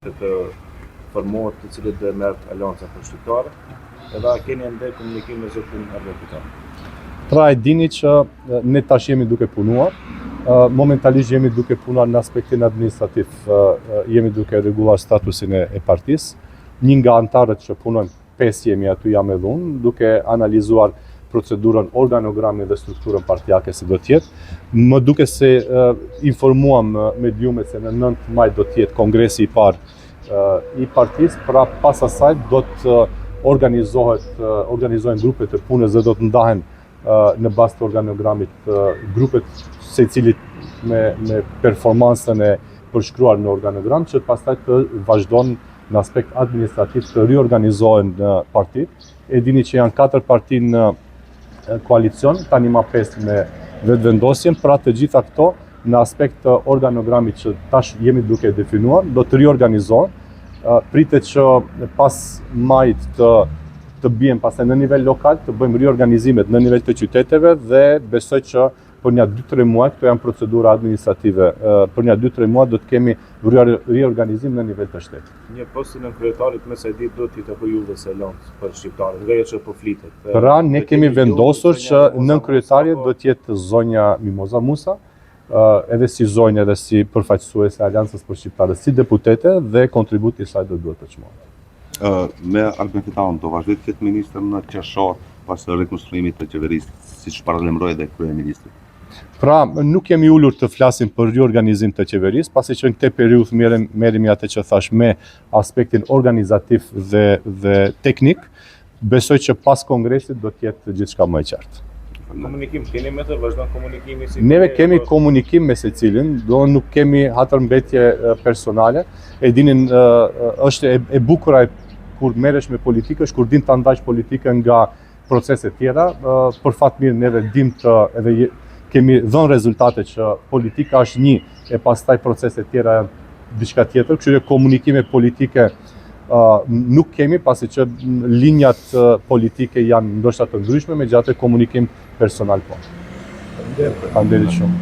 të formohet të cilët dhe merret alianca përshtyptare, edhe a keni ende komunikim me zotin Erdogan? Pra e dini që ne tash jemi duke punuar, momentalisht jemi duke punuar në aspektin administrativ, jemi duke rregulluar statusin e partisë. Një nga antarët që punojnë, 5 jemi aty jam edhe unë, duke analizuar procedurën, organogramin dhe strukturën partijake si do t'jetë. Më duke se informuam mediumet se në 9 maj do t'jetë kongresi i parë i partisë, pra pas asaj do të organizohen grupet e punës dhe do të ndahen në bazë të organogramit grupet secilit me performansën e përshkruar në organogram, që pastaj të vazhdon në aspekt administrativ të riorganizohen në parti. E dini që janë 4 parti në koalicion, tani ma 5 me vetëvendosjen, pra të gjitha këto në aspekt të organogramit që tash jemi duke definuar, do të riorganizohen. Pritet që pas majit të bien pastaj në nivel lokal, të bëjmë riorganizimet në nivel të qyteteve dhe besoj që për një 2-3 muaj, këto janë procedura administrative, për një 2-3 muaj do të kemi riorganizim në nivel të shtetit. Një postin në kryetarit me sa e ditë do t'i të bëjë juve se lancë për shqiptarët, nga që po flitet. Pra ne kemi vendosur që në kryetarit do t'jetë zonja Mimoza Musa, edhe si zonjë edhe si përfaqësuese e Aleancës për Shqiptarët si deputete dhe kontributi i saj do duhet të çmohet. Me Albin Fetaun do vazhdoj të ketë ministër në qershor pas rekonstruimit të qeverisë, siç paralajmëroi edhe kryeministri. Pra, nuk kemi ulur të flasim për riorganizim të qeverisë, pasi që në këtë periudhë merremi atë që thash me aspektin organizativ dhe teknik. Besoj që pas kongresit do të jetë gjithçka më e qartë. Komunikim keni me të, vazhdon komunikimi si... Neve kemi komunikim me secilin, do nuk kemi hatërmbetje personale. E dinin, është e bukura kur merresh me politikë, është kur din ta ndajsh politikën nga procese tjera. Për fat mirë neve dim të edhe kemi dhënë rezultate që politika është një e pastaj procese tjera diçka tjetër, kështu që komunikime politike nuk kemi, pasi që linjat politike janë ndoshta të ndryshme, megjithatë komunikim personal po. Faleminderit shumë.